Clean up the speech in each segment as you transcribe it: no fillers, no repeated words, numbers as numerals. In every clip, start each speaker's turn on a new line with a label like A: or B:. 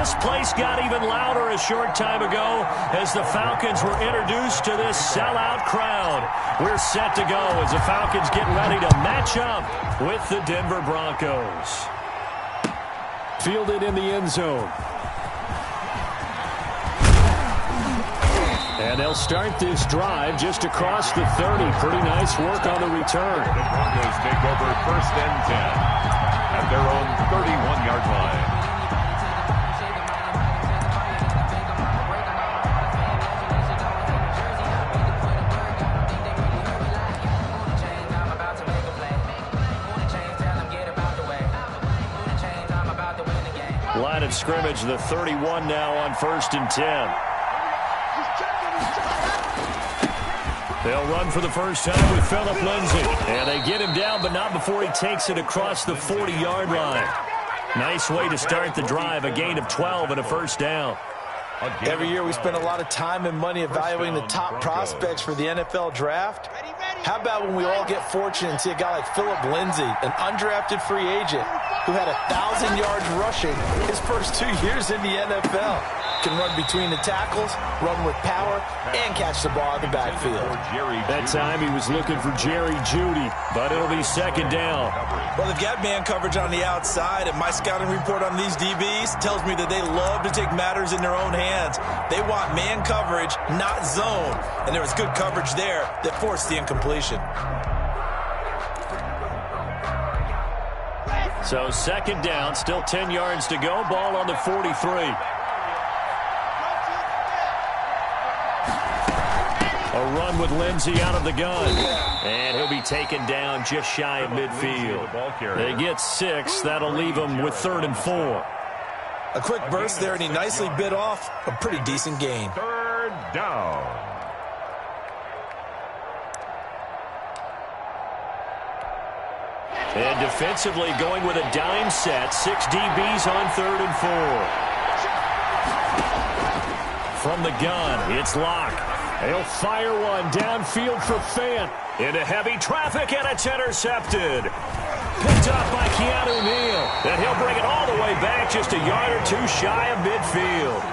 A: this place got even louder a short time ago as the Falcons were introduced to this sellout crowd. We're set to go as the Falcons get ready to match up with the Denver Broncos. Fielded in the end zone. And they'll start this drive just across the 30. Pretty nice work on the return.
B: The Broncos take over 1st and 10 at their own 31-yard line.
A: Line of scrimmage, the 31 now on 1st and 10. They'll run for the first time with Phillip Lindsay. And they get him down, but not before he takes it across the 40-yard line. Nice way to start the drive, a gain of 12 and a first down.
C: Every year we spend a lot of time and money evaluating the top prospects for the NFL draft. How about when we all get fortunate and see a guy like Phillip Lindsay, an undrafted free agent who had 1,000 yards rushing his first 2 years in the NFL. Can run between the tackles, run with power, and catch the ball in the backfield.
A: That time he was looking for Jerry Jeudy, but it'll be second down.
D: Well, they've got man coverage on the outside, and my scouting report on these DBs tells me that they love to take matters in their own hands. They want man coverage, not zone, and there was good coverage there that forced the incompletion.
A: So second down, still 10 yards to go, ball on the 43. A run with Lindsay out of the gun. And he'll be taken down just shy of midfield. They get 6. That'll leave them with 3rd and 4.
D: A quick burst there, and he nicely bit off a pretty decent gain.
B: 3rd down.
A: And defensively going with a dime set. 6 DBs on 3rd and 4. From the gun, it's Locke. He'll fire one downfield for Fant. Into heavy traffic, and it's intercepted. Picked up by Keanu Neal. And he'll bring it all the way back just a yard or 2 shy of midfield.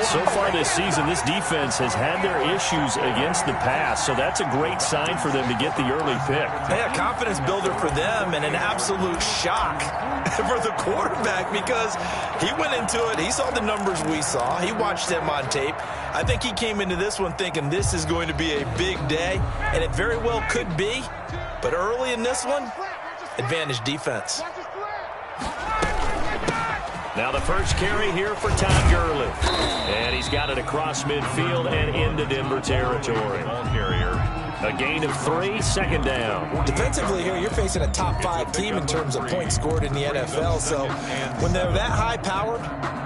A: So far this season, this defense has had their issues against the pass, so that's a great sign for them to get the early pick.
D: Hey, a confidence builder for them and an absolute shock for the quarterback because he went into it. He saw the numbers we saw. He watched them on tape. I think he came into this one thinking this is going to be a big day, and it very well could be. But early in this one, advantage defense.
A: Now the first carry here for Todd Gurley. And he's got it across midfield and into Denver territory.
B: Ball carrier.
A: A gain of 3, second down.
D: Defensively here, you're facing a top 5 team in terms of points scored in the NFL. So when they're that high-powered,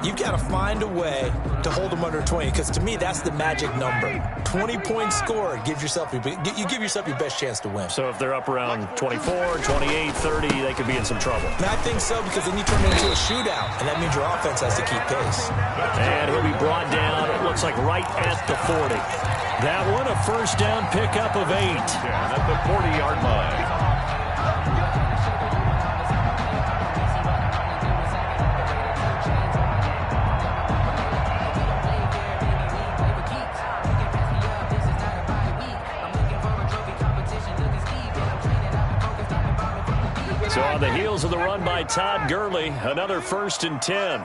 D: you've got to find a way to hold them under 20. Because to me, that's the magic number. 20 points scored gives yourself you give yourself your best chance to win.
A: So if they're up around 24, 28, 30, they could be in some trouble.
D: And I think so because then you turn it into a shootout, and that means your offense has to keep pace.
A: And he'll be brought down, it looks like right at the 40. That one, a first down pickup of 8.
B: At the 40-yard line.
A: So on the heels of the run by Todd Gurley, another 1st and 10.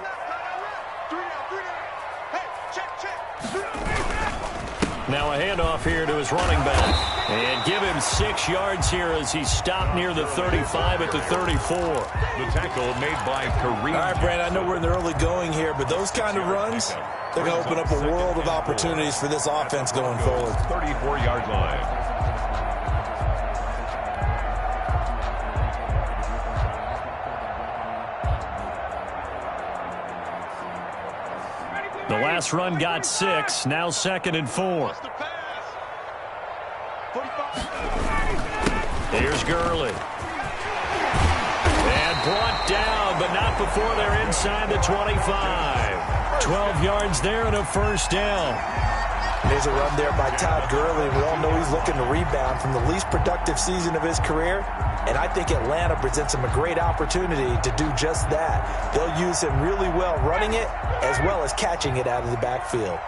A: Now a handoff here to his running back. And give him 6 yards here as he stopped near the 35 at the 34.
B: The tackle made by Kareem.
D: All right, Brandon, I know we're in the early going here, but those kind of runs, they're going to open up a world of opportunities for this offense going forward.
B: 34-yard line.
A: The last run got 6, now 2nd and 4. Here's Gurley. And brought down, but not before they're inside the 25. 12 yards there and a first down.
C: There's a run there by Todd Gurley. We all know he's looking to rebound from the least productive season of his career. And I think Atlanta presents him a great opportunity to do just that. They'll use him really well running it as well as catching it out of the backfield.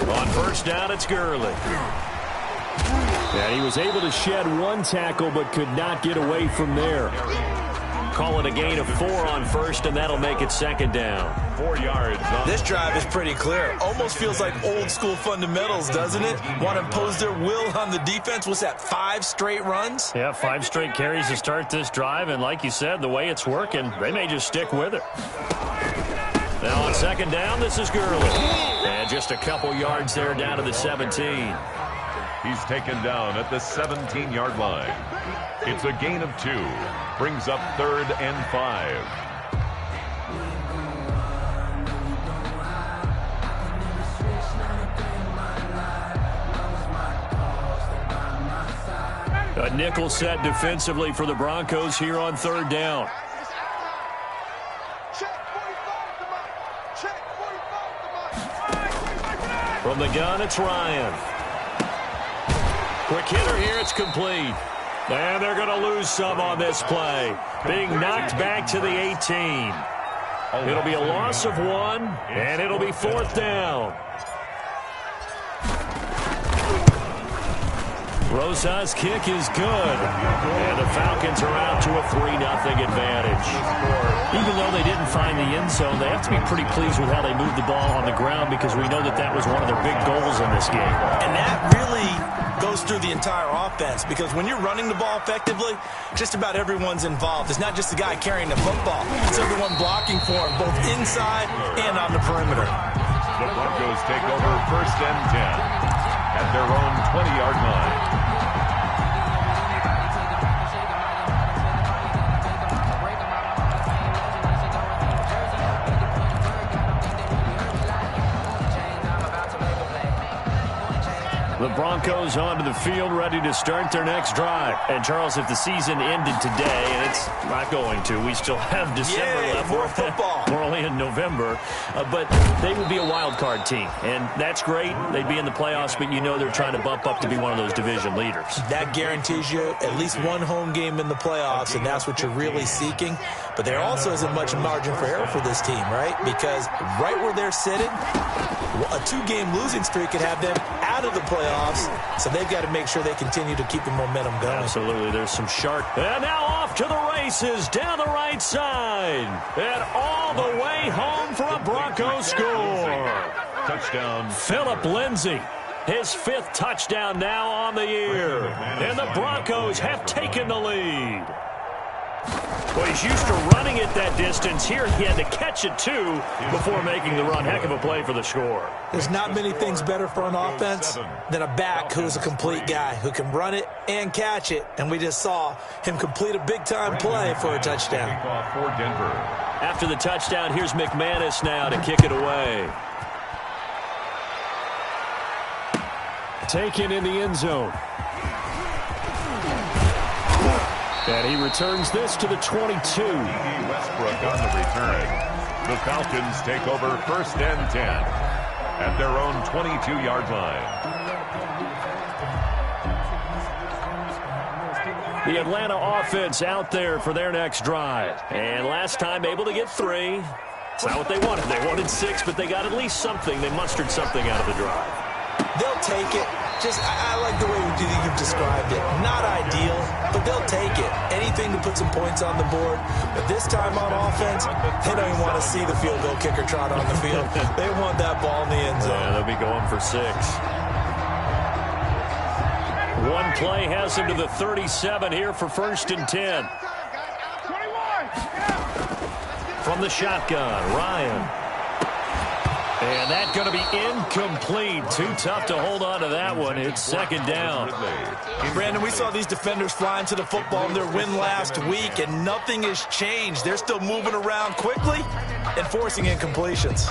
A: On first down, it's Gurley. And he was able to shed one tackle but could not get away from there. Call it a gain of 4 on first, and that'll make it second down.
B: 4 yards.
D: This drive is pretty clear. Almost feels like old school fundamentals, doesn't it? Want to impose their will on the defense. What's that, 5 straight runs?
A: Yeah, 5 straight carries to start this drive, and like you said, the way it's working, they may just stick with it. Now on second down, this is Gurley. And just a couple yards there down to the 17.
B: He's taken down at the 17-yard line. It's a gain of 2. Brings up 3rd and 5.
A: A nickel set defensively for the Broncos here on 3rd down. From the gun, it's Ryan. Quick hitter here, it's complete. And they're going to lose some on this play. Being knocked back to the 18. It'll be a loss of 1, and it'll be 4th down. Rosa's kick is good. And the Falcons are out to a 3-0 advantage. Even though they didn't find the end zone, they have to be pretty pleased with how they moved the ball on the ground because we know that that was one of their big goals in this game.
D: And that really goes through the entire offense because when you're running the ball effectively, just about everyone's involved. It's not just the guy carrying the football. It's everyone blocking for him, both inside and on the perimeter.
B: The Broncos take over 1st and 10 at their own 20-yard line.
A: The Broncos onto the field, ready to start their next drive. And, Charles, if the season ended today, and it's not going to, we still have December left.
D: More football.
A: We're only in November. But they would be a wild card team, and that's great. They'd be in the playoffs, but you know they're trying to bump up to be one of those division leaders.
D: That guarantees you at least one home game in the playoffs, and that's what you're really seeking. But there also isn't much margin for error for this team, right? Because right where they're sitting, a 2-game losing streak could have them out of the playoffs, so they've got to make sure they continue to keep the momentum going.
A: Absolutely. There's some sharp. And now off to the races down the right side. And all the way home for a Broncos score.
B: Touchdown.
A: Philip Lindsay. His 5th touchdown now on the year. And the Broncos have taken the lead. Well, he's used to running it that distance. Here he had to catch it, too, before making the run. Heck of a play for the score.
D: There's not many things better for an offense than a back who's a complete guy who can run it and catch it. And we just saw him complete a big-time play for a touchdown.
B: For Denver.
A: After the touchdown, here's McManus now to kick it away. Taken in the end zone. And he returns this to the 22.
B: Westbrook on the return. The Falcons take over 1st and 10 at their own 22-yard line.
A: The Atlanta offense out there for their next drive. And last time able to get 3. It's not what they wanted. They wanted 6, but they got at least something. They mustered something out of the drive.
D: They'll take it. I like the way you've described it. Not ideal, but they'll take it. Anything to put some points on the board. But this time on offense, they don't even want to see the field goal kicker trot on the field. They want that ball in the end zone.
A: Yeah, they'll be going for 6. One play has him to the 37 here for 1st and 10. From the shotgun, Ryan. And that's going to be incomplete. Too tough to hold on to that one. It's 2nd down.
D: Brandon, we saw these defenders flying to the football in their win last week, and nothing has changed. They're still moving around quickly and forcing incompletions.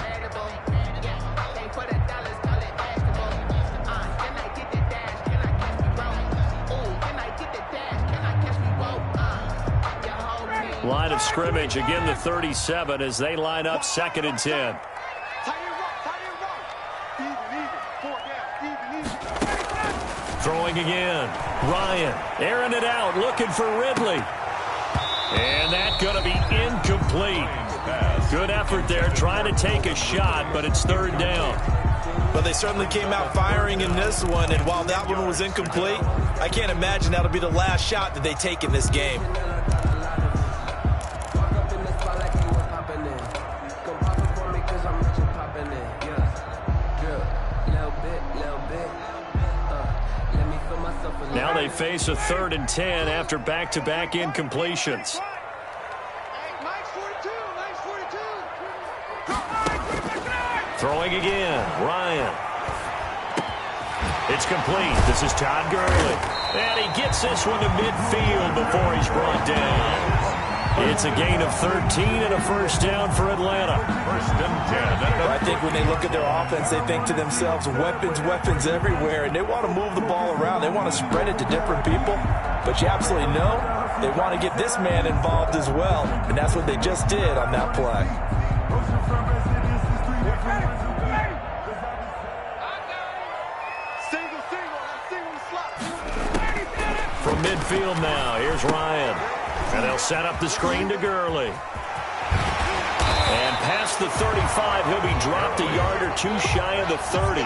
A: Line of scrimmage, again the 37 as they line up 2nd and 10. Throwing again. Ryan airing it out, looking for Ridley. And that's going to be incomplete. Good effort there, trying to take a shot, but it's 3rd down.
D: But they certainly came out firing in this one, and while that one was incomplete, I can't imagine that'll be the last shot that they take in this game.
A: Now they face a 3rd and 10 after back-to-back incompletions. Throwing again, Ryan. It's complete. This is Todd Gurley. And he gets this one to midfield before he's brought down. It's a gain of 13 and a 1st down for Atlanta.
B: 1st and 10.
C: I think when they look at their offense, they think to themselves, weapons everywhere, and they want to move the ball around. They want to spread it to different people, but you absolutely know they want to get this man involved as well, and that's what they just did on that play.
A: From midfield now, here's Ryan. And they'll set up the screen to Gurley. And past the 35, he'll be dropped a yard or two shy of the 30.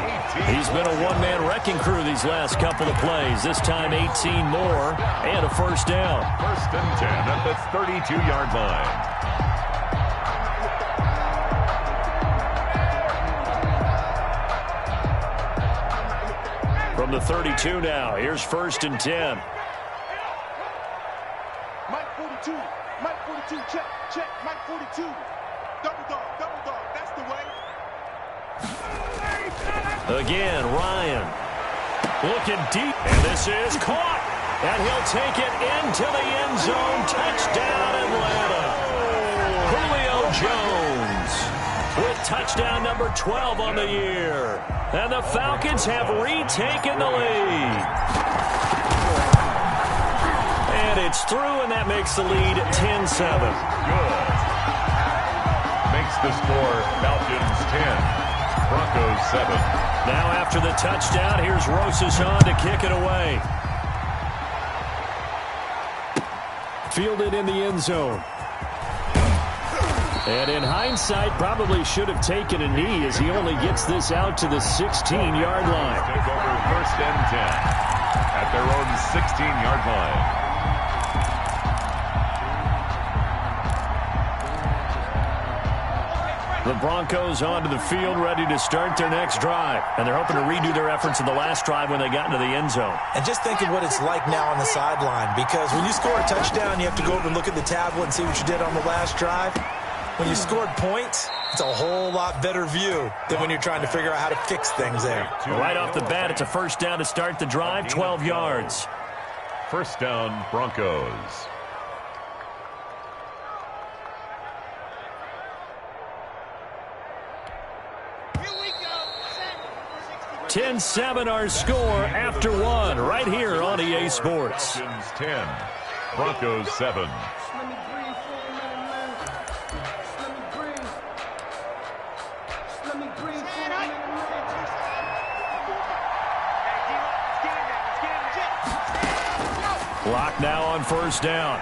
A: He's been a one-man wrecking crew these last couple of plays. This time 18 more and a 1st down.
B: 1st and 10 at the 32-yard line.
A: From the 32 now, here's 1st and 10.
E: Mike 42, check, Mike 42. Double dog, that's the way.
A: Again, Ryan. Looking deep, and this is caught. And he'll take it into the end zone. Touchdown, Atlanta. Julio Jones with touchdown number 12 on the year. And the Falcons have retaken the lead. And it's through, and that makes the lead 10-7.
B: Good. Makes the score Falcons 10, Broncos 7.
A: Now after the touchdown, here's Rosas on to kick it away. Fielded in the end zone. And in hindsight, probably should have taken a knee as he only gets this out to the 16-yard line.
B: Take over 1st and 10 at their own 16-yard line.
A: The Broncos onto the field, ready to start their next drive. And they're hoping to redo their efforts in the last drive when they got into the end zone.
C: And just think of what it's like now on the sideline, because when you score a touchdown, you have to go over and look at the tablet and see what you did on the last drive. When you scored points, it's a whole lot better view than when you're trying to figure out how to fix things there.
A: Right off the bat, it's a 1st down to start the drive, 12 yards.
B: 1st down, Broncos.
A: 10-7 our score after one right here on EA Sports.
B: 10, Broncos 7.
A: Clock now on 1st down.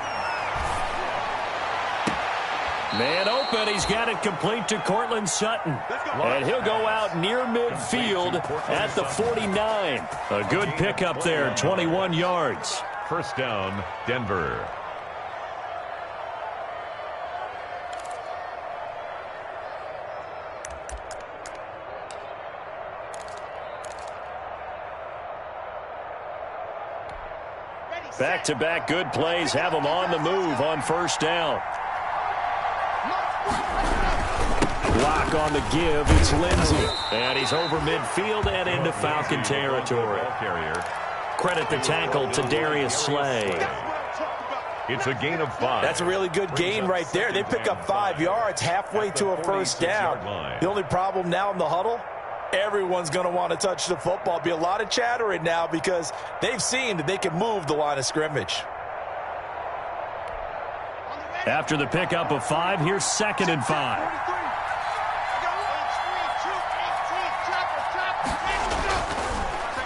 A: Man open. He's got it complete to Cortland Sutton. And he'll go out near midfield at the 49. A good pickup there, 21 yards.
B: 1st down, Denver.
A: Back-to-back good plays have them on the move on 1st down. Block on the give. It's Lindsey. And he's over midfield and into Falcon territory. Credit the tackle to Darius Slay.
B: It's a gain of 5.
C: That's a really good gain right there. They pick up 5 yards halfway to a 1st down. The only problem now in the huddle, everyone's going to want to touch the football. Be a lot of chattering now because they've seen that they can move the line of scrimmage.
A: After the pickup of 5, here's 2nd and 5.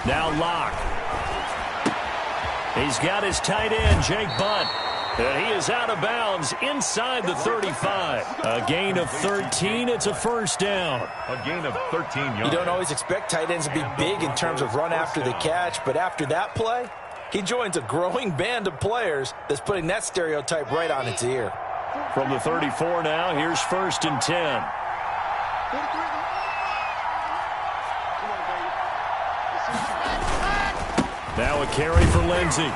A: Now Locke. He's got his tight end, Jake Butt. And he is out of bounds inside the 35. A gain of 13. It's a first down.
B: A gain of 13 yards.
C: You don't always expect tight ends to be big in terms of run after the catch, but after that play, he joins a growing band of players that's putting that stereotype right on its ear.
A: From the 34 now, here's 1st and 10. Now a carry for Lindsey.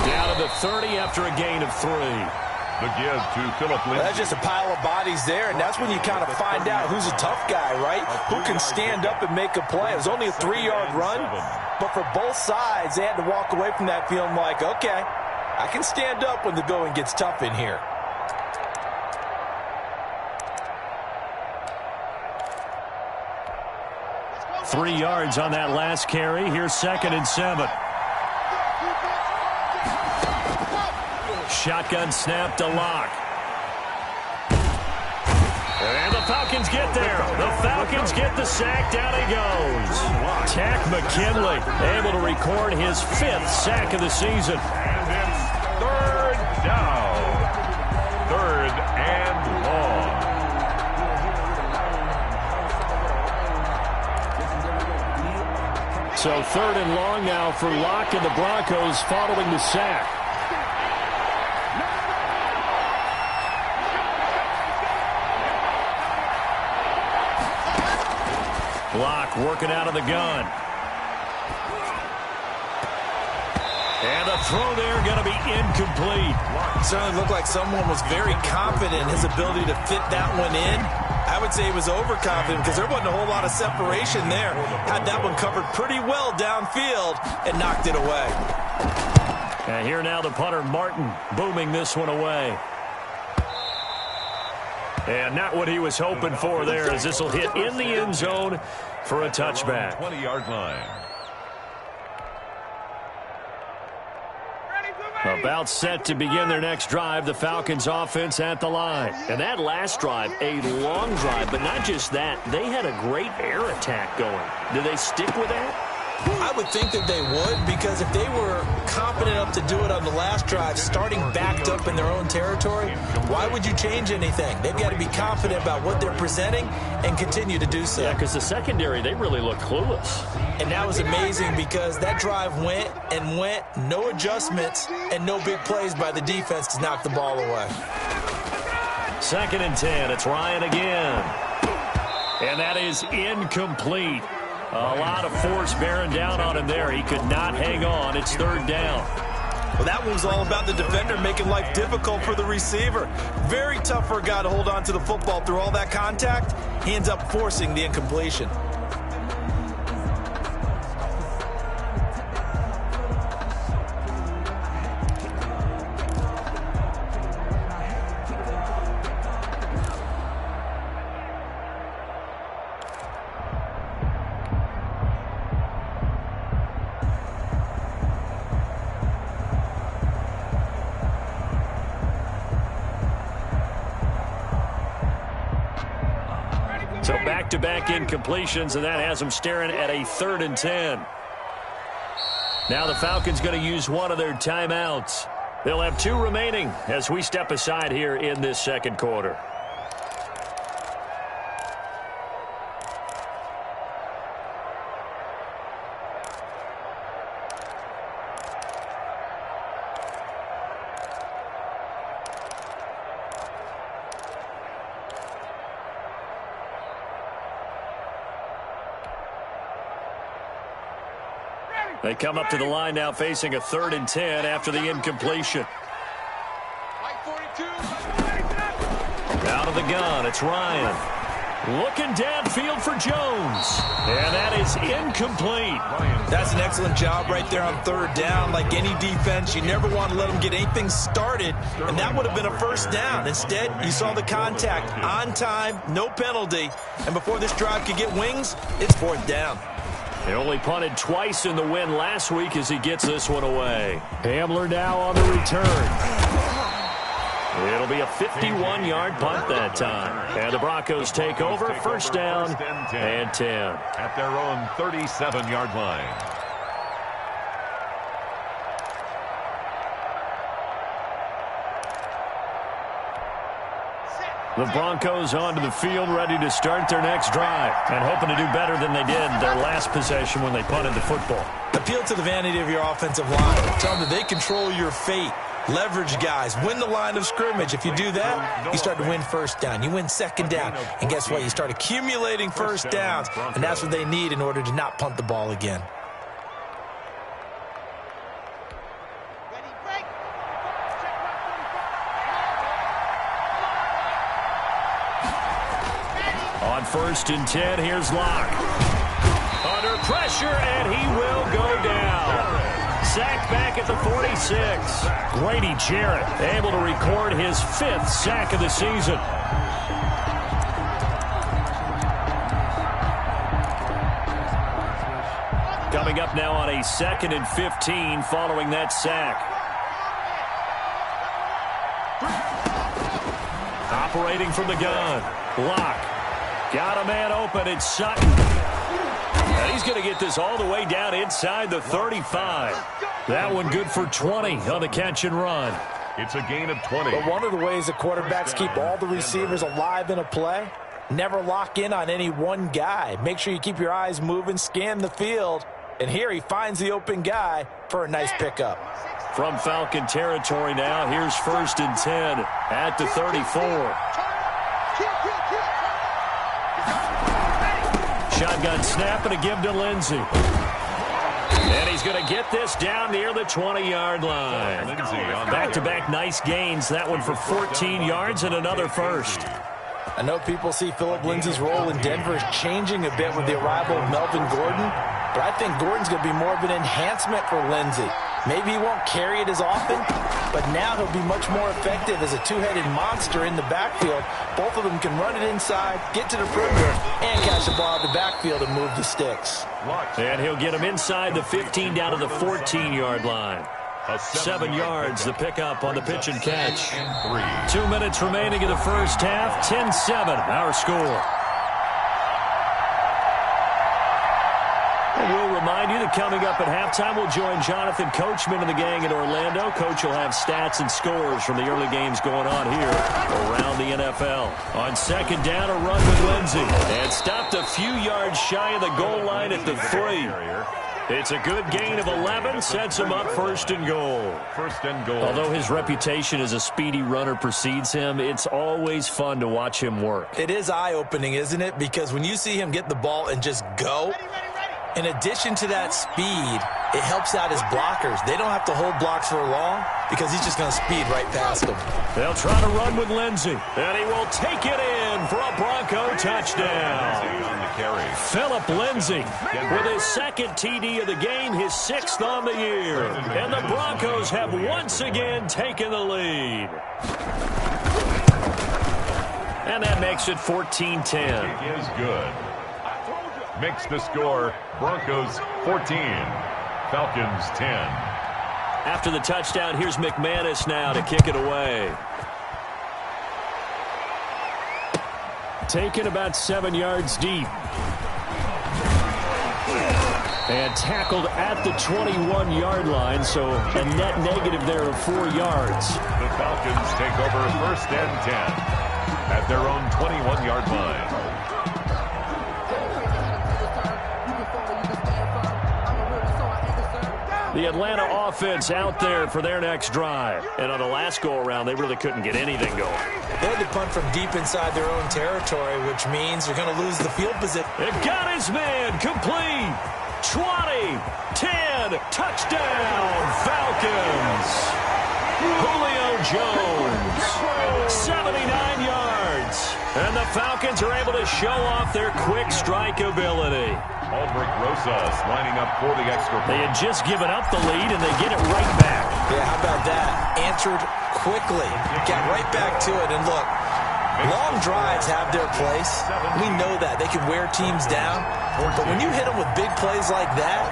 A: Down to the 30 after a gain of 3.
B: The give to Philip Lindsey.
C: That's just a pile of bodies there, and that's when you kind of find out who's a tough guy, right? Who can stand up and make a play. It was only a 3-yard run, but for both sides, they had to walk away from that feeling like, okay, I can stand up when the going gets tough in here.
A: Three yards on that last carry. Here's 2nd and 7. Shotgun snap to Locke. And the Falcons get there. The Falcons get the sack. Down he goes. Tack McKinley able to record his 5th sack of the season.
B: And it's 3rd down. 3rd and long.
A: So 3rd and long now for Locke and the Broncos following the sack. Locke working out of the gun. And the throw there going to be incomplete.
D: It certainly looked like someone was very confident in his ability to fit that one in. I would say he was overconfident because there wasn't a whole lot of separation there. Had that one covered pretty well downfield and knocked it away.
A: And here now the punter, Martin, booming this one away. And not what he was hoping for there, as this will hit in the end zone for a touchback.
B: 20-yard line.
A: About set to begin their next drive, the Falcons offense at the line. And that last drive, a long drive, but not just that. They had a great air attack going. Do they stick with that?
D: I would think that they would, because if they were confident enough to do it on the last drive, starting backed up in their own territory, why would you change anything? They've got to be confident about what they're presenting and continue to do so.
A: Yeah, because the secondary, they really look clueless.
D: And that was amazing because that drive went and went, no adjustments, and no big plays by the defense to knock the ball away.
A: 2nd and 10, it's Ryan again. And that is incomplete. A lot of force bearing down on him there. He could not hang on. It's 3rd down.
D: Well, that one was all about the defender making life difficult for the receiver. Very tough for a guy to hold on to the football through all that contact. He ends up forcing the incompletion.
A: So back-to-back incompletions, and that has them staring at a 3rd and 10. Now the Falcons going to use one of their timeouts. They'll have 2 remaining as we step aside here in this 2nd quarter. They come up to the line now facing a 3rd and 10 after the incompletion. Out of the gun, it's Ryan. Looking downfield for Jones. And that is incomplete.
D: That's an excellent job right there on 3rd down. Like any defense, you never want to let them get anything started, and that would have been a 1st down. Instead, you saw the contact on time, no penalty, and before this drive could get wings, it's 4th down.
A: They only punted twice in the win last week as he gets this one away. Hamler now on the return. It'll be a 51-yard punt that time. And the Broncos take over, first down and 10.
B: At their own 37-yard line.
A: The Broncos onto the field, ready to start their next drive, and hoping to do better than they did their last possession when they punted the football.
D: Appeal to the vanity of your offensive line. Tell them that they control your fate. Leverage guys. Win the line of scrimmage. If you do that, you start to win first down. You win second down. And guess what? You start accumulating first downs, and that's what they need in order to not punt the ball again.
A: On first and 10, here's Locke. Under pressure, and he will go down. Sacked back at the 46. Grady Jarrett able to record his 5th sack of the season. Coming up now on a 2nd and 15 following that sack. Operating from the gun. Locke. Got a man open. It's Sutton. And he's going to get this all the way down inside the 35. That one good for 20 on the catch and run.
B: It's a gain of 20.
C: But one of the ways the quarterbacks keep all the receivers alive in a play, never lock in on any one guy. Make sure you keep your eyes moving, scan the field. And here he finds the open guy for a nice pickup.
A: From Falcon territory now, here's first and 10 at the 34. Shotgun snap and a give to Lindsey. And he's going to get this down near the 20-yard line. Back-to-back nice gains. That one for 14 yards and another first.
C: I know people see Philip Lindsay's role in Denver is changing a bit with the arrival of Melvin Gordon, but I think Gordon's going to be more of an enhancement for Lindsay. Maybe he won't carry it as often, but now he'll be much more effective as a two-headed monster in the backfield. Both of them can run it inside, get to the perimeter, and catch the ball in the backfield and move the sticks.
A: And he'll get him inside the 15 down to the 14-yard line. 7 yards, the pickup on the pitch and catch. 2 minutes remaining in the first half. 10-7, our score. And we'll remind you that coming up at halftime, we'll join Jonathan Coachman and the gang in Orlando. Coach will have stats and scores from the early games going on here around the NFL. On second down, a run with Lindsey. And stopped a few yards shy of the goal line at the 3. It's a good gain of 11, sets him up first and goal. Although his reputation as a speedy runner precedes him, it's always fun to watch him work.
D: It is eye-opening, isn't it? Because when you see him get the ball and just go, in addition to that speed, it helps out his blockers. They don't have to hold blocks for long because he's just going to speed right past them.
A: They'll try to run with Lindsey, and he will take it in for a Bronco touchdown. Philip Lindsay with his 2nd TD of the game, his 6th on the year. And the Broncos have once again taken the lead. And that makes it 14-10.
B: It is good. Makes the score Broncos 14, Falcons 10.
A: After the touchdown, here's McManus now to kick it away. Taken about 7 yards deep. And tackled at the 21-yard line, so a net negative there of 4 yards.
B: The Falcons take over first and 10 at their own 21-yard line.
A: The Atlanta offense out there for their next drive. And on the last go-around, they really couldn't get anything going.
D: They had to punt from deep inside their own territory, which means they're going to lose the field position.
A: It got his man complete. 20, 10, touchdown, Falcons. Julio Jones, 79 yards. And the Falcons are able to show off their quick strike ability.
B: Albrecht Rosas lining up for the extra point.
A: They had just given up the lead, and they get it right back.
D: Yeah, how about that? Answered quickly. Got right back to it. And look, Long drives have their place. We know that. They can wear teams down. But when you hit them with big plays like that,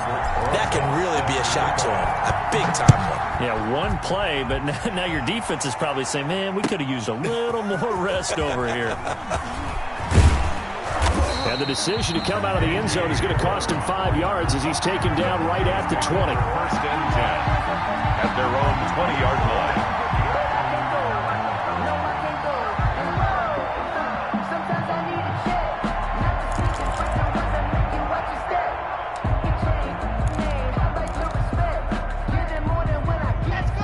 D: that can really be a shot to them. A big-time one.
A: Yeah, one play, but now your defense is probably saying, man, we could have used a little more rest over here. And the decision to come out of the end zone is going to cost him 5 yards as he's taken down right at the 20.
B: First and 10 at their own 20-yard line.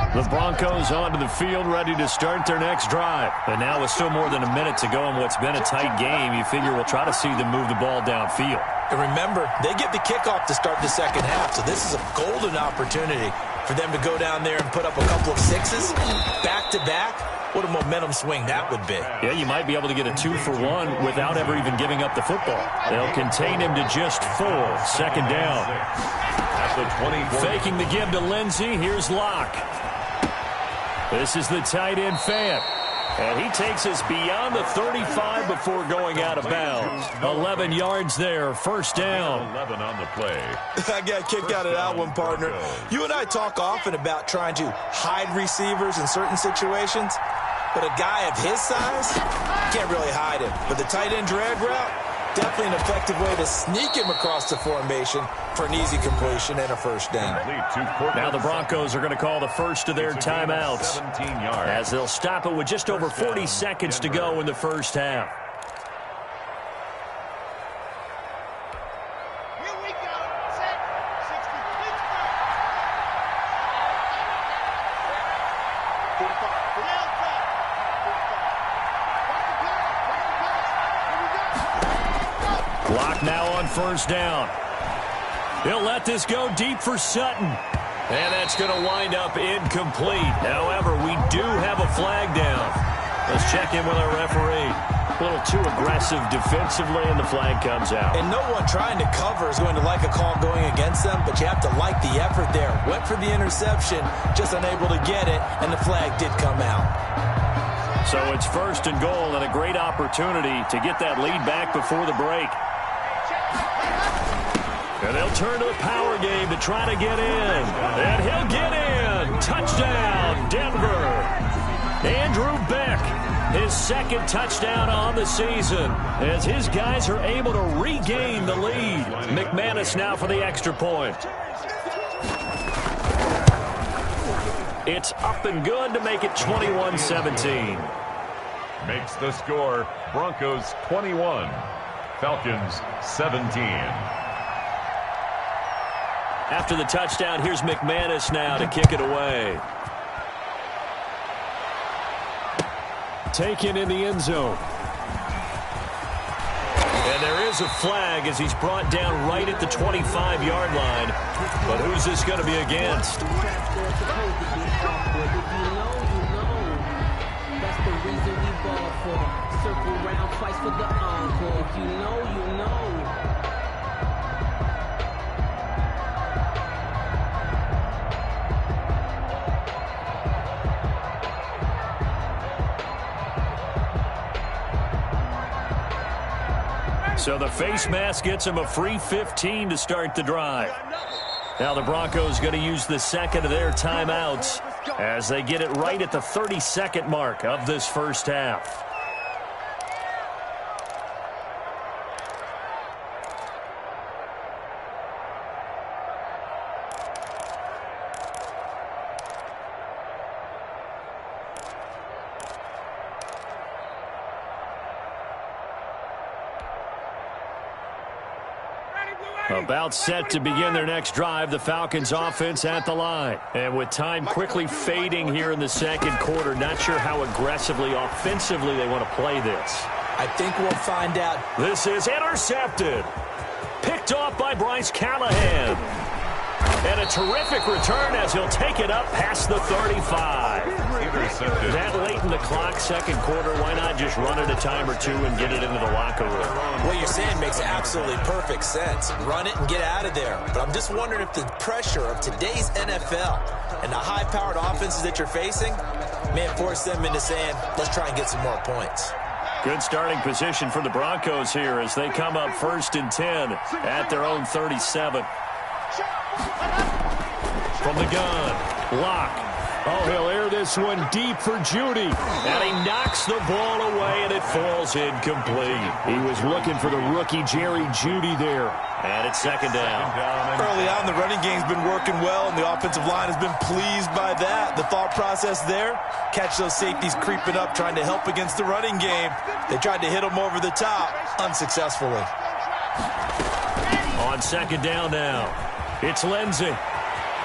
A: The Broncos onto the field, ready to start their next drive. And now with still more than a minute to go in what's been a tight game, you figure we'll try to see them move the ball downfield.
D: And remember, they get the kickoff to start the second half, so this is a golden opportunity for them to go down there and put up a couple of sixes back-to-back. What a momentum swing that would be.
A: Yeah, you might be able to get a 2-for-1 without ever even giving up the football. They'll contain him to just 4. Second down.
B: At the 24.
A: Faking the give to Lindsey. Here's Locke. This is the tight end Fant. And he takes us beyond the 35 before going out of bounds. 11 yards there, first down.
B: 11 on the play.
D: I got a kick out of that one, partner. You and I talk often about trying to hide receivers in certain situations, but a guy of his size can't really hide him. But the tight end drag route, definitely an effective way to sneak him across the formation for an easy completion and a first down.
A: Now the Broncos are going to call the first of their timeouts
B: 17 yards.
A: as they'll stop it with just over 40 seconds to go in the first half.
E: Here we go. Set. 60. 45.
A: Clock now on first down. He'll let this go deep for Sutton. And that's going to wind up incomplete. However, we do have a flag down. Let's check in with our referee. A little too aggressive defensively, and the flag comes out.
D: And no one trying to cover is going to like a call going against them, but you have to like the effort there. Went for the interception, just unable to get it, and the flag did come out.
A: So it's first and goal and a great opportunity to get that lead back before the break. And they'll turn to the power game to try to get in. And he'll get in. Touchdown, Denver. Andrew Beck, his second touchdown on the season, as his guys are able to regain the lead. McManus now for the extra point. It's up and good to make it 21-17.
B: Makes the score Broncos 21, Falcons 17.
A: After the touchdown, here's McManus now to kick it away. Taken in the end zone. And there is a flag as he's brought down right at the 25-yard line. But who's this going to be against?
F: That's the reason we ball for. Circle round twice for the encore. If you know, you know.
A: So the face mask gets him a free 15 to start the drive. Now the Broncos going to use the second of their timeouts as they get it right at the 32nd mark of this first half. About set to begin their next drive, the Falcons offense at the line. And with time quickly fading here in the second quarter, not sure how aggressively, offensively they want to play this.
D: I think we'll find out.
A: This is intercepted. Picked off by Bryce Callahan. And a terrific return as he'll take it up past the 35.
B: Intercepted.
A: That late in the clock, second quarter, why not just run it a time or two and get it into the locker room?
D: What you're saying makes absolutely perfect sense. Run it and get out of there. But I'm just wondering if the pressure of today's NFL and the high-powered offenses that you're facing may force them into saying, let's try and get some more points.
A: Good starting position for the Broncos here as they come up 1st and 10 at their own 37. From the gun, Locke. Oh, he'll air this one deep for Judy. And he knocks the ball away, and it falls incomplete. He was looking for the rookie Jerry Judy there. And it's 2nd down.
D: Early on, the running game's been working well, and the offensive line has been pleased by that. The thought process there, catch those safeties creeping up, trying to help against the running game. They tried to hit them over the top, unsuccessfully.
A: On 2nd down now, it's Lindsey.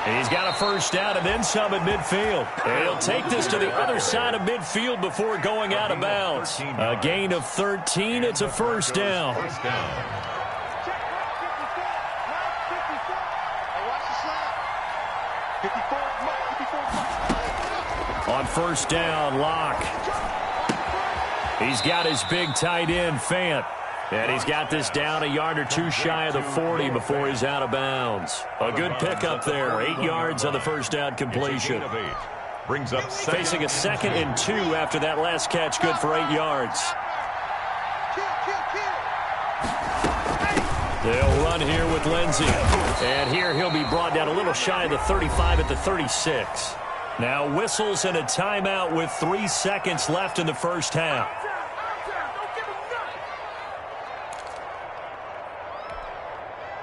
A: He's got a 1st down and then some at midfield. He'll take this to the other side of midfield before going out of bounds. A gain of 13. It's a 1st down. On 1st down, Locke. He's got his big tight end, Fant. And he's got this down a yard or two shy of the 40 before he's out of bounds. A good pickup there. 8 yards on the 1st down completion.
B: Brings up
A: facing a 2nd and 2 after that last catch. Good for 8 yards. They'll run here with Lindsey. And here he'll be brought down a little shy of the 35 at the 36. Now whistles and a timeout with 3 seconds left in the 1st half.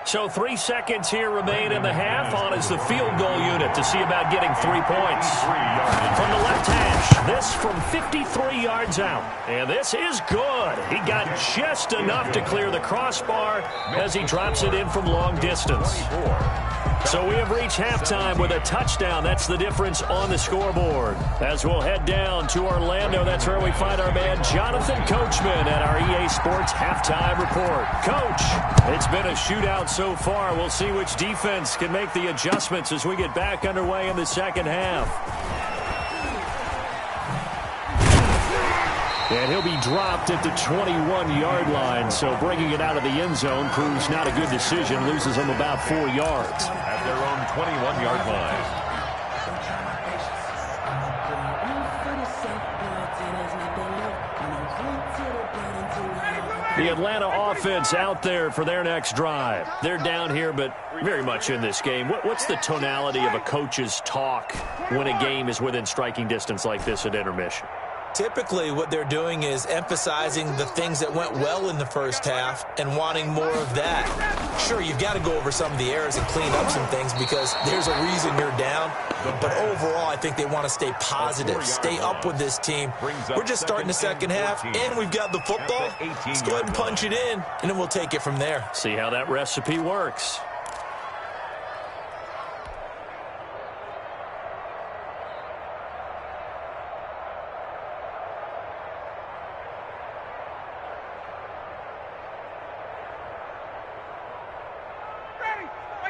A: So 3 seconds here remain in the half. On is the field goal unit to see about getting 3 points. From the left hash, this from 53 yards out. And this is good. He got just enough to clear the crossbar as he drops it in from long distance. So we have reached halftime with a touchdown. That's the difference on the scoreboard. As we'll head down to Orlando, that's where we find our man Jonathan Coachman at our EA Sports Halftime Report. Coach, it's been a shootout so far. We'll see which defense can make the adjustments as we get back underway in the 2nd half. And he'll be dropped at the 21-yard line, so bringing it out of the end zone proves not a good decision. Loses him about 4 yards.
B: At their own 21-yard line.
A: The Atlanta offense out there for their next drive. They're down here, but very much in this game. What's the tonality of a coach's talk when a game is within striking distance like this at intermission?
D: Typically, what they're doing is emphasizing the things that went well in the 1st half and wanting more of that. Sure, you've got to go over some of the errors and clean up some things because there's a reason you're down. But overall, I think they want to stay positive, stay up with this team. We're just starting the 2nd half, and we've got the football. Let's go ahead and punch it in, and then we'll take it from there.
A: See how that recipe works.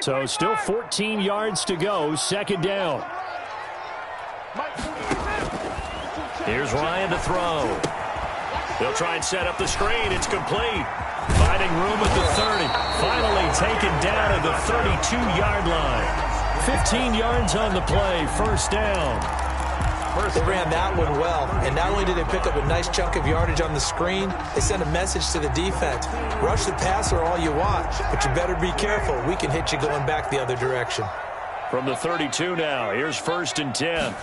A: So still 14 yards to go, 2nd down. Here's Ryan to throw. They'll try and set up the screen. It's complete. Finding room at the 30. Finally taken down at the 32-yard line. 15 yards on the play, 1st down.
D: They ran that one well, and not only did they pick up a nice chunk of yardage on the screen, they sent a message to the defense. Rush the passer all you want, but you better be careful. We can hit you going back the other direction.
A: From the 32 now, here's 1st and 10.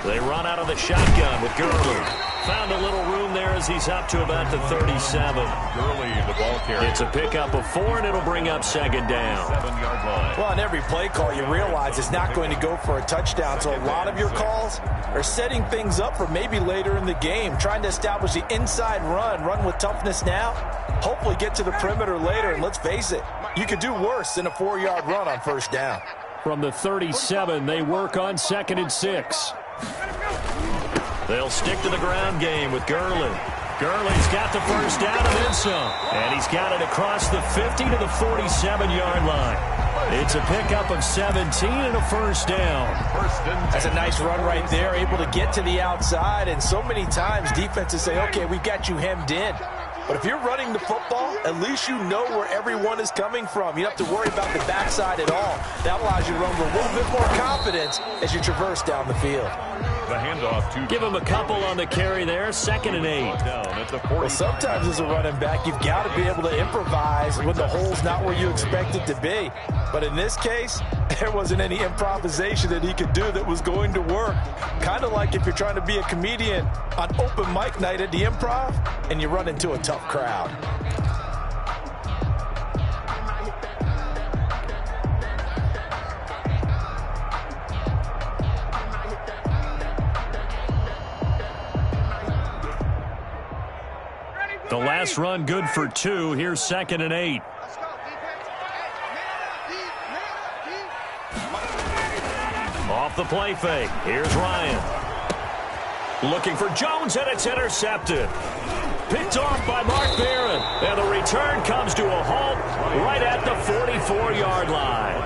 A: They run out of the shotgun with Gurley. Found a little room there as he's up to about the 37.
B: Gurley, the ball carrier.
A: It's a pickup of 4, and it'll bring up 2nd down.
B: 7-yard line.
C: Well, on every play call, you realize it's not going to go for a touchdown. So a lot of your calls are setting things up for maybe later in the game, trying to establish the inside run with toughness now, hopefully get to the perimeter later. And let's face it, you could do worse than a 4-yard run on 1st down.
A: From the 37, they work on 2nd and 6. They'll stick to the ground game with Gurley. Gurley's got the 1st down and then some. And he's got it across the 50 to the 47-yard line. It's a pickup of 17 and a 1st down.
C: That's a nice run right there, able to get to the outside. And so many times defenses say, okay, we've got you hemmed in. But if you're running the football, at least you know where everyone is coming from. You don't have to worry about the backside at all. That allows you to run with a little bit more confidence as you traverse down the field.
B: The handoff to
A: give him a couple on the carry there. 2nd and 8.
B: down at the 40.
C: Well, sometimes as a running back, you've got to be able to improvise when the hole's not where you expect it to be. But in this case, there wasn't any improvisation that he could do that was going to work. Kind of like if you're trying to be a comedian on open mic night at the Improv and you run into a tough crowd.
A: The last run good for 2. Here's 2nd and 8.
E: Let's go, defense. Hey,
A: Off the play fake. Here's Ryan. Looking for Jones, and it's intercepted. Picked off by Mark Barron. And the return comes to a halt right at the 44-yard line.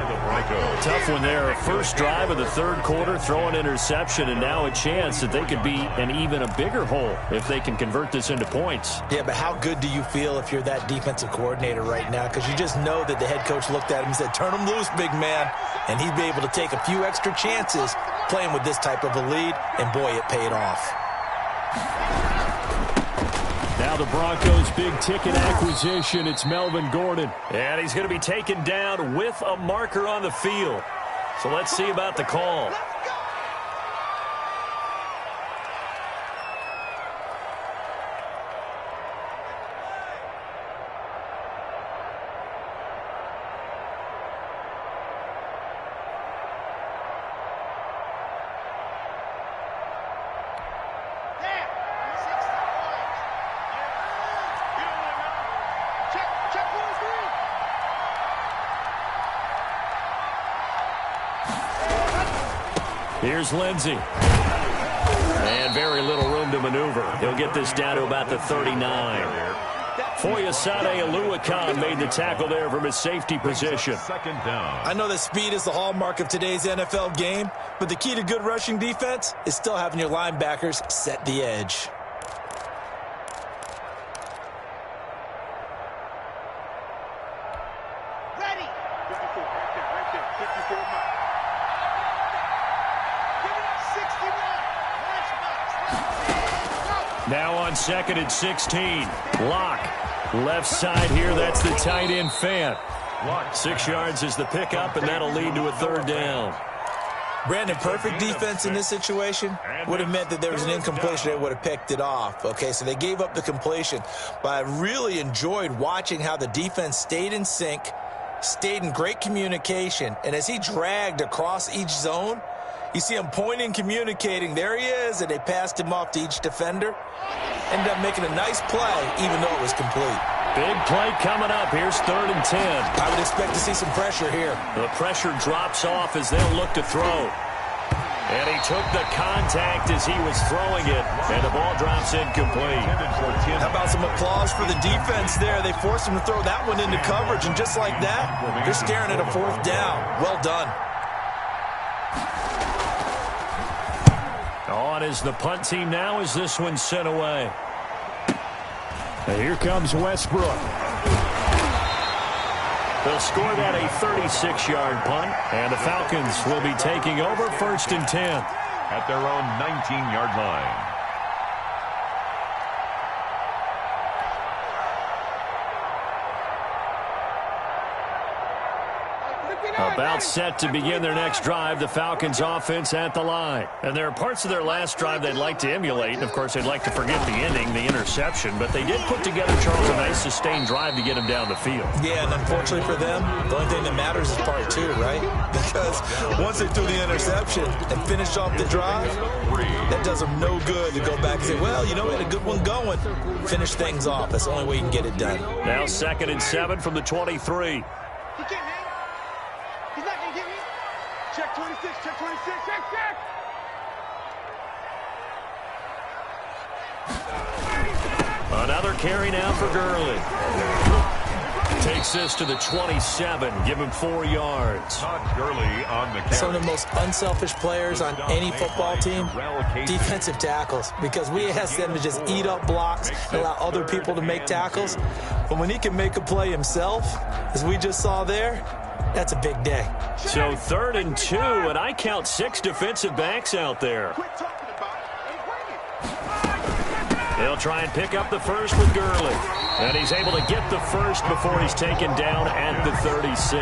A: Tough one there. First drive of the 3rd quarter, throw an interception, and now a chance that they could be an even a bigger hole if they can convert this into points.
C: Yeah, but how good do you feel if you're that defensive coordinator right now? Because you just know that the head coach looked at him and said, turn him loose, big man. And he'd be able to take a few extra chances playing with this type of a lead, and boy, it paid off.
A: Now the Broncos' big-ticket acquisition, it's Melvin Gordon. And he's going to be taken down with a marker on the field. So let's see about the call. Here's Lindsey. And very little room to maneuver. He'll get this down to about the 39. Foyesade Oluwakan made the tackle there from his safety position.
B: 2nd down.
C: I know that speed is the hallmark of today's NFL game, but the key to good rushing defense is still having your linebackers set the edge.
E: ready. 54, right there, 54 miles. Give it up, 61. Go.
A: Now on 2nd and 16. Lock. Left side here, that's the tight end Fant. 6 yards is the pickup, and that'll lead to a 3rd down.
C: Brandon, perfect defense in this situation would have meant that there was an incompletion. They would have picked it off. Okay, so they gave up the completion. But I really enjoyed watching how the defense stayed in sync, stayed in great communication, and as he dragged across each zone, you see him pointing, communicating. There he is, and they passed him off to each defender. Ended up making a nice play, even though it was complete.
A: Big play coming up. Here's 3rd and 10.
C: I would expect to see some pressure here.
A: The pressure drops off as they'll look to throw. And he took the contact as he was throwing it, and the ball drops incomplete.
C: How about some applause for the defense there? They forced him to throw that one into coverage, and just like that, they're staring at a 4th down. Well done.
A: On is the punt team now as this one's sent away. And here comes Westbrook. They'll score that a 36-yard punt, and the Falcons will be taking over 1st and 10.
B: At their own 19-yard line.
A: About set to begin their next drive, the Falcons offense at the line. And there are parts of their last drive they'd like to emulate. And, of course, they'd like to forget the ending, the interception. But they did put together, Charles, a nice sustained drive to get him down the field.
C: Yeah, and unfortunately for them, the only thing that matters is part 2, right? Because once they threw the interception and finished off the drive, that does them no good to go back and say, well, you know, we had a good one going. Finish things off. That's the only way you can get it done.
A: Now 2nd and 7 from the 23.
E: He can't hang. He's not going to get me. Check 26, check 26, check.
A: Another carry now for Gurley. Takes this to the 27. Give him 4 yards.
B: Todd Gurley on the carry.
D: Some of the most unselfish players on any football team, defensive tackles, because we ask them to just eat up blocks and allow other people to make tackles. But when he can make a play himself, as we just saw there, that's a big day.
A: So 3rd and 2, and I count 6 defensive backs out there. They'll try and pick up the first with Gurley. And he's able to get the first before he's taken down at the 36.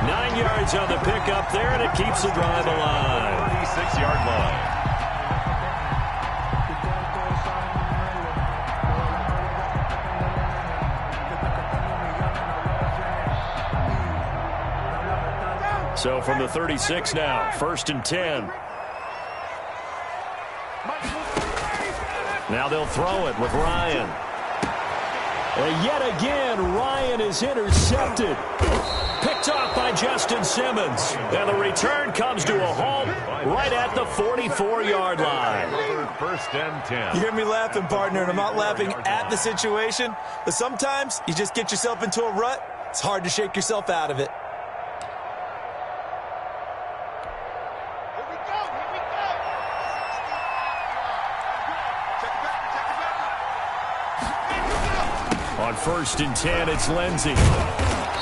A: 9 yards on the pickup there, and it keeps the drive alive.
B: 36-yard line.
A: So from the 36 now, 1st and 10. Now they'll throw it with Ryan. And yet again, Ryan is intercepted. Picked off by Justin Simmons. And the return comes to a halt right at the 44-yard line.
B: 1st and 10.
D: You hear me laughing, partner, and I'm not laughing at the situation, but sometimes you just get yourself into a rut. It's hard to shake yourself out of it.
A: On 1st and 10, it's Lindsey.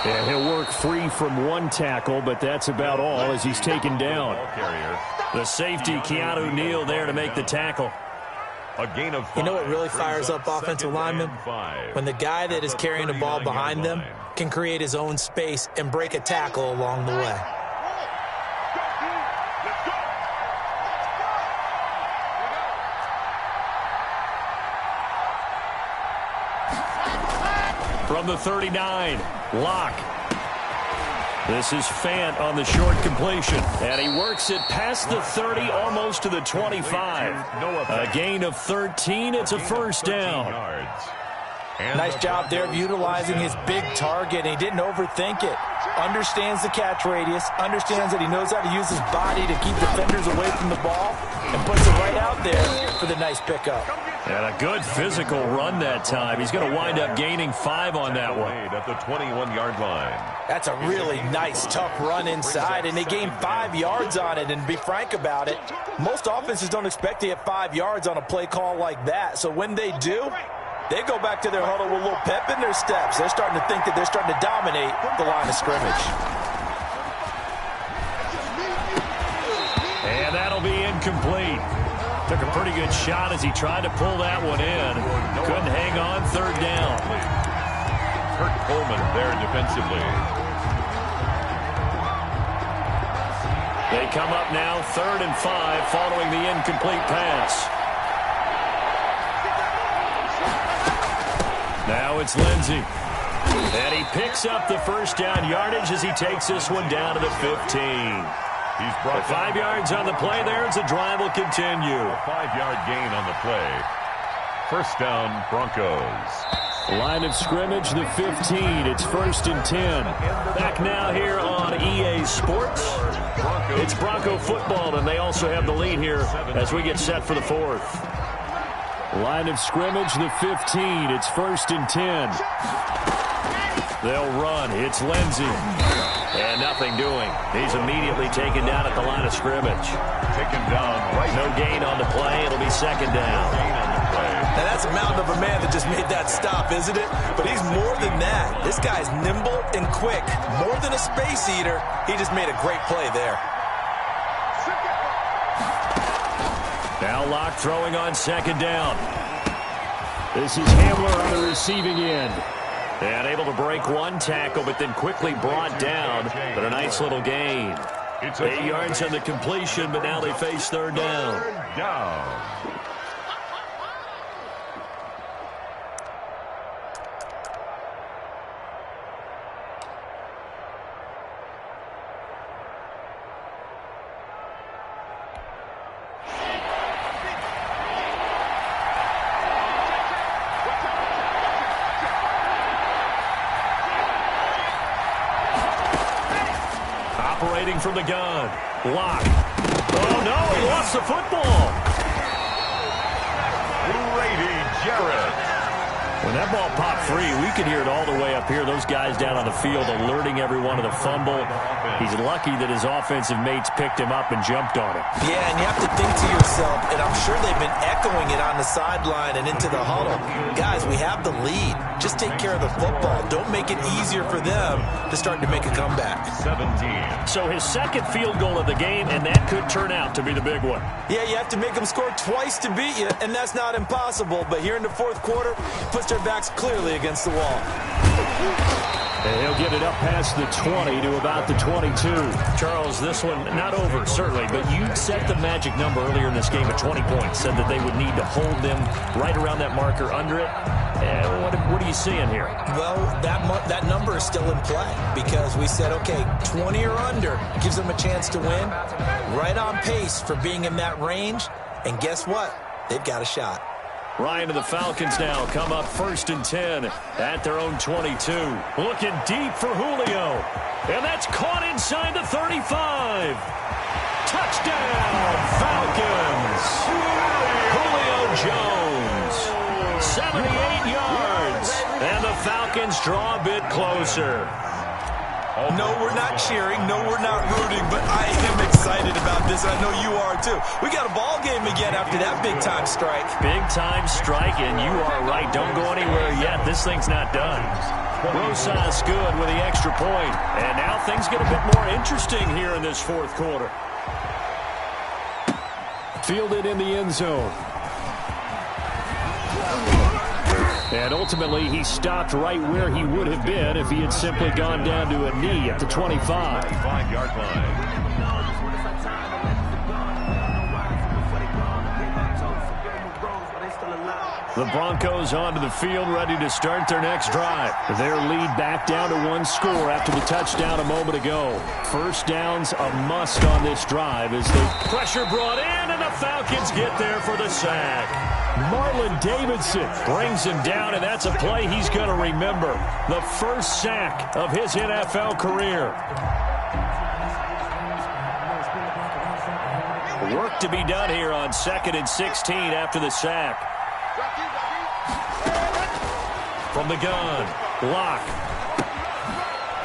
A: And he'll work free from 1 tackle, but that's about all as he's taken down. The safety, Keanu Neal, there to make the tackle.
B: A gain of 5.
D: You know what really fires up offensive linemen? When the guy that is carrying the ball behind them can create his own space and break a tackle along the way.
A: From the 39, Locke. This is Fant on the short completion. And he works it past the 30, almost to the 25. A gain of 13. It's a 1st down.
C: Nice job there of utilizing his big target. He didn't overthink it. Understands the catch radius. Understands that he knows how to use his body to keep defenders away from the ball. And puts it right out there for the nice pickup.
A: And a good physical run that time. He's going to wind up gaining 5 on that one.
B: At the 21-yard line.
C: That's a really nice, tough run inside, and they gained 5 yards on it. And to be frank about it, most offenses don't expect to get 5 yards on a play call like that. So when they do, they go back to their huddle with a little pep in their steps. They're starting to think that they're starting to dominate the line of scrimmage.
A: And that'll be incomplete. Took a pretty good shot as he tried to pull that one in. Couldn't hang on, 3rd down.
B: Kurt Coleman there defensively.
A: They come up now 3rd and 5 following the incomplete pass. Now it's Lindsey. And he picks up the 1st down yardage as he takes this one down to the 15.
B: He's brought
A: 5 yards on the play there as the drive will continue.
B: A 5-yard gain on the play. 1st down, Broncos.
A: Line of scrimmage, the 15. It's 1st and 10. Back now here on EA Sports. It's Bronco football, and they also have the lead here as we get set for the 4th. Line of scrimmage, the 15. It's 1st and 10. They'll run. It's Lindsey. And nothing doing. He's immediately taken down at the line of scrimmage.
B: Taken down right.
A: No gain on the play. It'll be 2nd down.
D: Now that's a mountain of a man that just made that stop, isn't it? But he's more than that. This guy's nimble and quick. More than a space eater. He just made a great play there.
A: Now Locke throwing on 2nd down. This is Hamler on the receiving end. And able to break 1 tackle, but then quickly brought down. But a nice little gain. 8 yards on the completion, but now they face 3rd down.
B: Third down.
A: Operating from the gun. Locke. Oh, no, he lost the football.
B: Grady Jarrett.
A: When that ball popped free, we could hear it all the way up here. Those guys down on the field alerting everyone of the fumble. He's lucky that his offensive mates picked him up and jumped on him.
D: Yeah, and you have to think to yourself, and I'm sure they've been echoing it on the sideline and into the huddle. Guys, we have the lead. Just take care of the football. Don't make it easier for them to start to make a comeback.
B: 17.
A: So his second field goal of the game, and that could turn out to be the big one.
D: Yeah, you have to make them score twice to beat you, and that's not impossible. But here in the fourth quarter, puts their backs clearly against the wall.
A: And he'll get it up past the 20 to about the 22. Charles, this one not over, certainly, but you set the magic number earlier in this game at 20 points. Said that they would need to hold them right around that marker under it. What are you seeing here?
D: Well, that number is still in play because we said, okay, 20 or under gives them a chance to win. Right on pace for being in that range. And guess what? They've got a shot.
A: Ryan to the Falcons now come up 1st and 10 at their own 22. Looking deep for Julio. And that's caught inside the 35. Touchdown, Falcons. Julio Jones. 78 yards. And the Falcons draw a bit closer.
D: No, we're not cheering. No, we're not rooting. But I am excited about this. I know you are, too. We got a ball game again after that big-time strike.
A: Big-time strike, and you are right. Don't go anywhere yet. This thing's not done. Rosas good with the extra point. And now things get a bit more interesting here in this fourth quarter. Fielded in the end zone. And ultimately, he stopped right where he would have been if he had simply gone down to a knee at the 25.
B: 5-yard line.
A: The Broncos onto the field, ready to start their next drive. Their lead back down to 1 score after the touchdown a moment ago. First down's a must on this drive as the pressure brought in, and the Falcons get there for the sack. Marlon Davidson brings him down, and that's a play he's going to remember. The first sack of his NFL career. Work to be done here on 2nd and 16 after the sack. From the gun, Locke.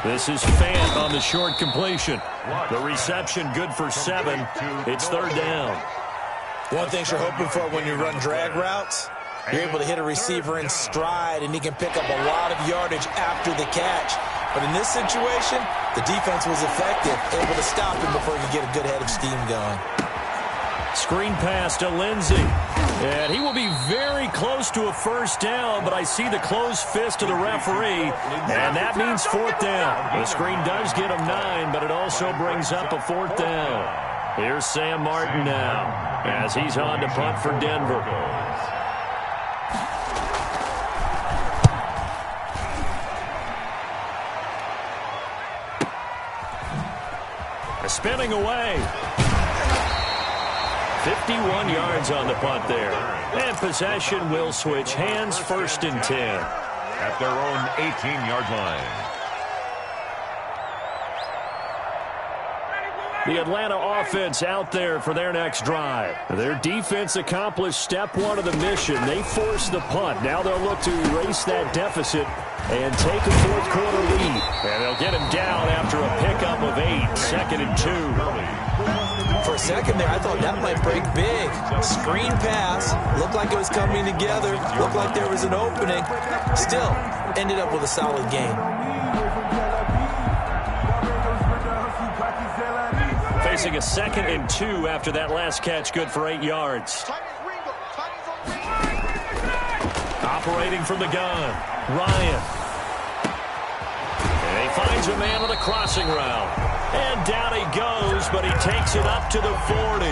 A: This is Fant on the short completion. The reception good for 7. It's 3rd down.
D: One thing you're hoping for when you run drag routes, you're able to hit a receiver in stride, and he can pick up a lot of yardage after the catch. But in this situation, the defense was effective, able to stop him before he could get a good head of steam going.
A: Screen pass to Lindsey. And he will be very close to a first down, but I see the closed fist of the referee, and that means 4th down. The screen does get him 9, but it also brings up a 4th down. Here's Sam Martin now as he's on to punt for Denver. Spinning away. 51 yards on the punt there. And possession will switch hands, 1st and 10.
B: At their own 18-yard line.
A: The Atlanta offense out there for their next drive. Their defense accomplished step 1 of the mission. They forced the punt. Now they'll look to erase that deficit and take a fourth quarter lead. And they'll get him down after a pickup of 8. 2nd and 2.
D: For a second there, I thought that might break big. Screen pass. Looked like it was coming together. Looked like there was an opening. Still, ended up with a solid game.
A: Facing a 2nd and 2 after that last catch, good for 8 yards. Operating from the gun, Ryan. And he finds a man on the crossing route. And down he goes, but he takes it up to the 40.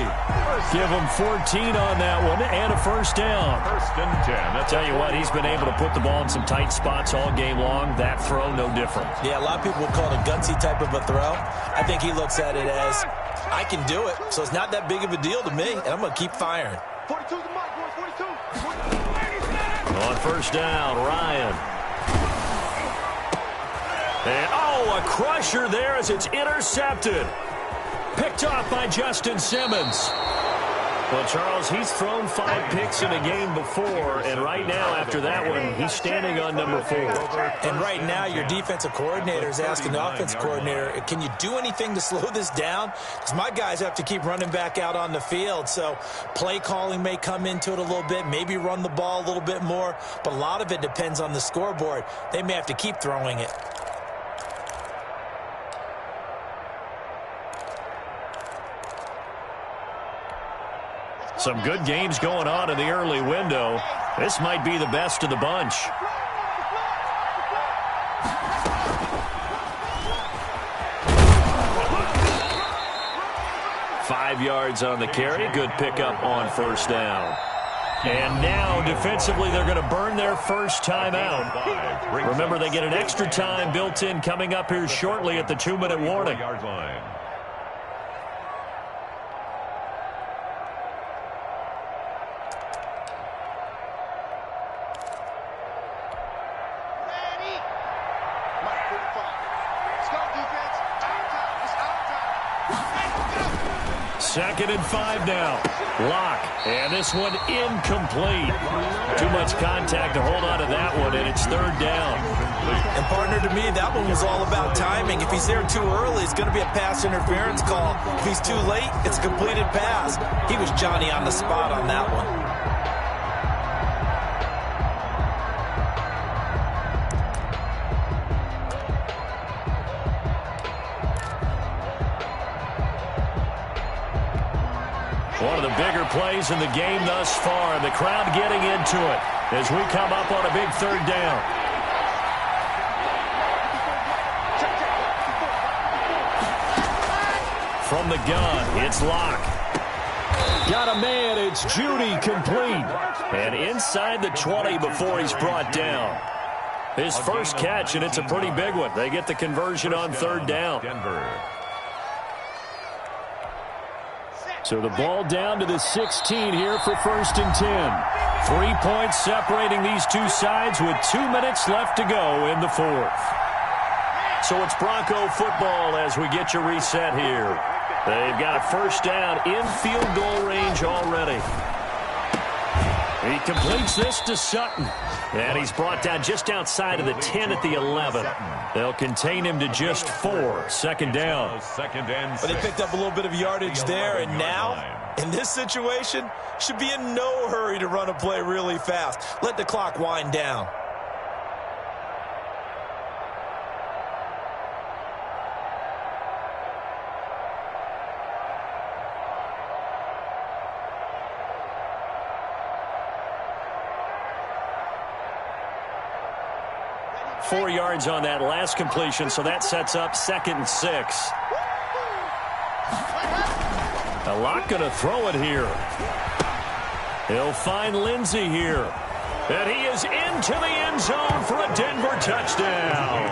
A: Give him 14 on that one and a first down.
B: 1st and 10.
A: I'll tell you what, he's been able to put the ball in some tight spots all game long. That throw, no different.
D: Yeah, a lot of people would call it a gutsy type of a throw. I think he looks at it as, I can do it, so it's not that big of a deal to me, and I'm going to keep firing.
E: 42's the mark, boys, 42.
A: On first down, Ryan. And, a crusher there as it's intercepted. Picked off by Justin Simmons. Well, Charles, he's thrown 5 picks in a game before, and right now, after that one, he's standing on number 4.
D: And right now, your defensive coordinator is asking the offensive coordinator, can you do anything to slow this down? Because my guys have to keep running back out on the field, so play calling may come into it a little bit, maybe run the ball a little bit more, but a lot of it depends on the scoreboard. They may have to keep throwing it.
A: Some good games going on in the early window. This might be the best of the bunch. Five yards on the carry. Good pickup on first down. And now, defensively, they're going to burn their first time out. Remember, they get an extra time built in coming up here shortly at the 2-minute warning. Second and 5 now. Lock. And this one incomplete. Too much contact to hold on to that one, and it's third down.
D: And, partner, to me, that one was all about timing. If he's there too early, it's going to be a pass interference call. If he's too late, it's a completed pass. He was Johnny on the spot on that one.
A: One of the bigger plays in the game thus far, and the crowd getting into it as we come up on a big third down. From the gun, it's Lock. Got a man, it's Judy, complete. And inside the 20 before he's brought down. His first catch, and it's a pretty big one. They get the conversion on third down. So the ball down to the 16 here for first and 10. 3 points separating these two sides with 2 minutes left to go in the fourth. So it's Bronco football as we get you reset here. They've got a first down in field goal range already. He completes this to Sutton. And he's brought down just outside of the 10 at the 11. They'll contain him to just 4. Second down.
D: But they picked up a little bit of yardage there, and now, in this situation, should be in no hurry to run a play really fast. Let the clock wind down.
A: .4 yards on that last completion, so that sets up 2nd and 6. A Lock going to throw it here. He'll find Lindsey here. And he is into the end zone for a Denver touchdown.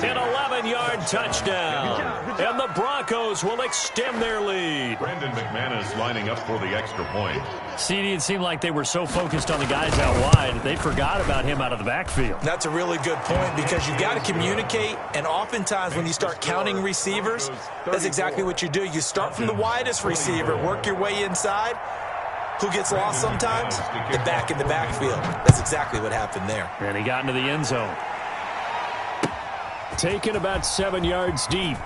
A: An 11-yard touchdown. And the Broncos will extend their lead.
B: Brandon McManus lining up for the extra point.
A: CD, it seemed like they were so focused on the guys out wide, they forgot about him out of the backfield.
D: That's a really good point because you've got to communicate, and oftentimes when you start counting receivers, that's exactly what you do. You start from the widest receiver, work your way inside. Who gets lost sometimes? The back in the backfield. That's exactly what happened there.
A: And he got into the end zone. Taken about 7 yards deep.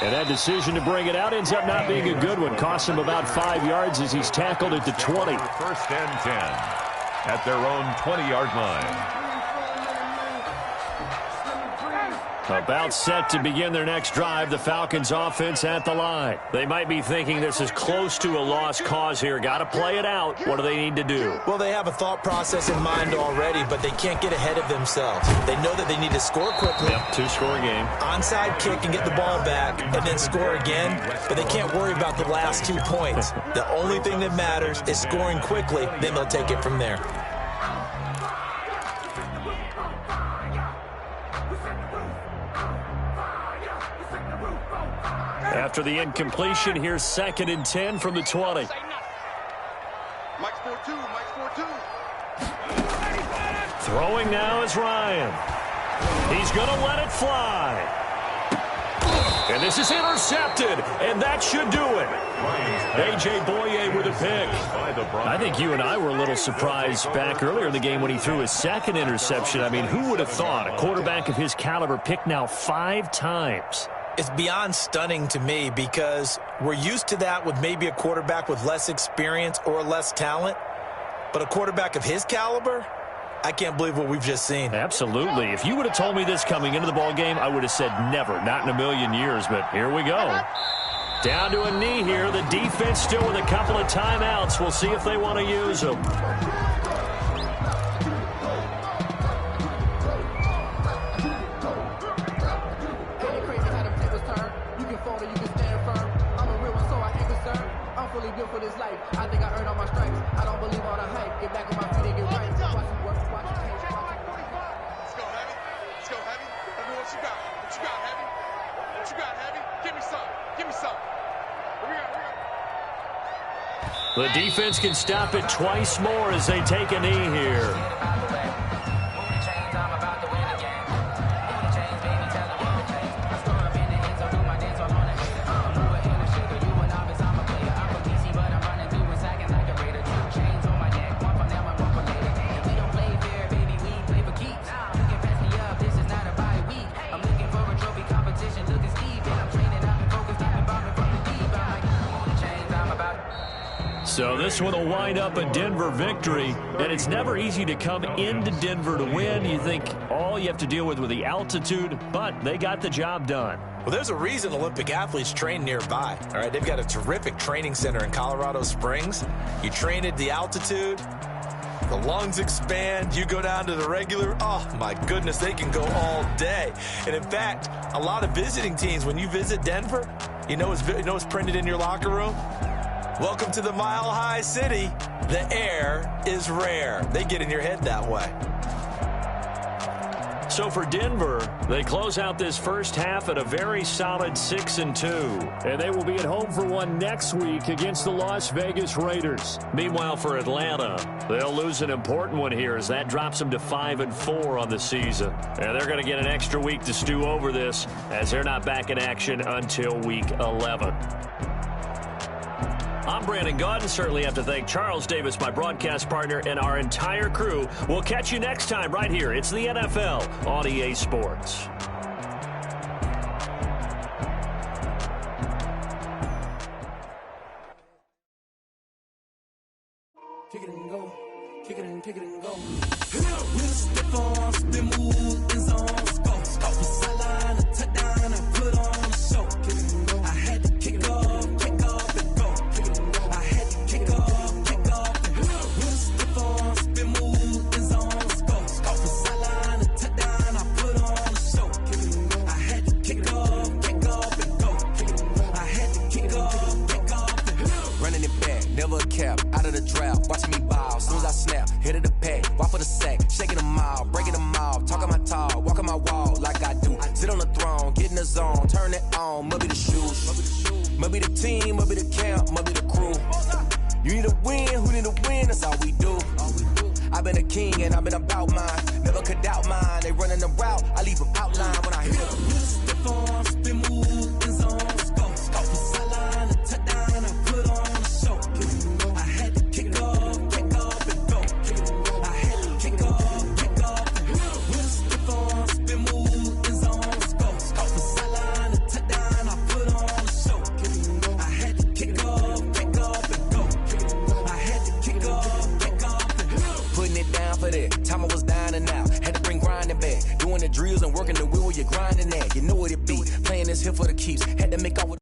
A: And that decision to bring it out ends up not being a good one. Costs him about 5 yards as he's tackled at the 20.
B: First and 10 at their own 20-yard line.
A: About set to begin their next drive, the Falcons offense at the line. They might be thinking this is close to a lost cause here. Got to play it out. What do they need to do?
D: Well, they have a thought process in mind already, but they can't get ahead of themselves. They know that they need to score quickly.
A: Yep, 2-score game.
D: Onside kick and get the ball back and then score again, but they can't worry about the last 2 points. The only thing that matters is scoring quickly, then they'll take it from there.
A: After the incompletion, here's 2nd and 10 from the 20.
E: Mike's 4-2, Mike's 4-2.
A: Throwing now is Ryan. He's going to let it fly. And this is intercepted, and that should do it. A.J. Boye with a pick. I think you and I were a little surprised back earlier in the game when he threw his second interception. I mean, who would have thought a quarterback of his caliber picked now 5 times?
D: It's beyond stunning to me because we're used to that with maybe a quarterback with less experience or less talent. But a quarterback of his caliber, I can't believe what we've just seen.
A: Absolutely. If you would have told me this coming into the ball game, I would have said never, not in a million years. But here we go. Down to a knee here. The defense still with a couple of timeouts. We'll see if they want to use them.
F: For this life, I think I earned all my stripes. I don't believe all the hype. Get back on my feet and get right. Watch me work, watch me pace, watch me work.
E: Let's go, Heavy. Let's go, Heavy. Tell me what you got. What you got, Heavy? What you got, Heavy? Give me some. Give me some. Here we go.
A: The defense can stop it twice more as they take a knee here. So this one will wind up a Denver victory, and it's never easy to come into Denver to win. You think all you have to deal with the altitude, but they got the job done.
D: Well, there's a reason Olympic athletes train nearby. All right, they've got a terrific training center in Colorado Springs. You train at the altitude, the lungs expand, you go down to the regular, oh my goodness, they can go all day. And in fact, a lot of visiting teams, when you visit Denver, you know it's printed in your locker room? Welcome to the Mile High City. The air is rare. They get in your head that way.
A: So for Denver, they close out this first half at a very solid 6-2. And they will be at home for one next week against the Las Vegas Raiders. Meanwhile, for Atlanta, they'll lose an important one here as that drops them to 5-4 on the season. And they're going to get an extra week to stew over this as they're not back in action until week 11. I'm Brandon Gaudin. Certainly have to thank Charles Davis, my broadcast partner, and our entire crew. We'll catch you next time right here. It's the NFL on EA Sports.
G: Kick it and go. Kick it and go. With the form, spin move, in zone, scope. The sideline, a touchdown, I put on a show. Kick it and go. I had to kick off and go. Kick it and go. I had to kick off and go. With the form, spin move, in zone, scope. The sideline, a touchdown, I put on a show. Kick it and go. I had to kick off and go. Kick it and go. I had to kick off and go. Running it back, never a cap, out of the drought, watching me ball. Soon as I snap, hit of the pack, walk for the sack, shaking them out, breaking them off, talking my talk, walking my wall like I do. Sit on the throne, get in the zone, turn it on, must be the shoes, must be the team, must be the camp, must be the crew. You need a win, who need a win, that's all we do. I've been a king and I've been about mine, never could doubt mine. They running the route, I leave them outline when I hit them. Stiff on, spin move, in zone, scope the sideline, a touchdown, I put on a show. I had to kick off and go. I had to kick off and go. With a stiff on, spin move, in zone, scope the sideline, a touchdown, I put on a show. I had to kick off and go. I had to kick off and go. Putting it down for that. Time I was down and out. Had to bring grinding back. Doing the drills and working the wheel where you're grinding at. You know what it be. Playing this here for the keeps. Had to make all with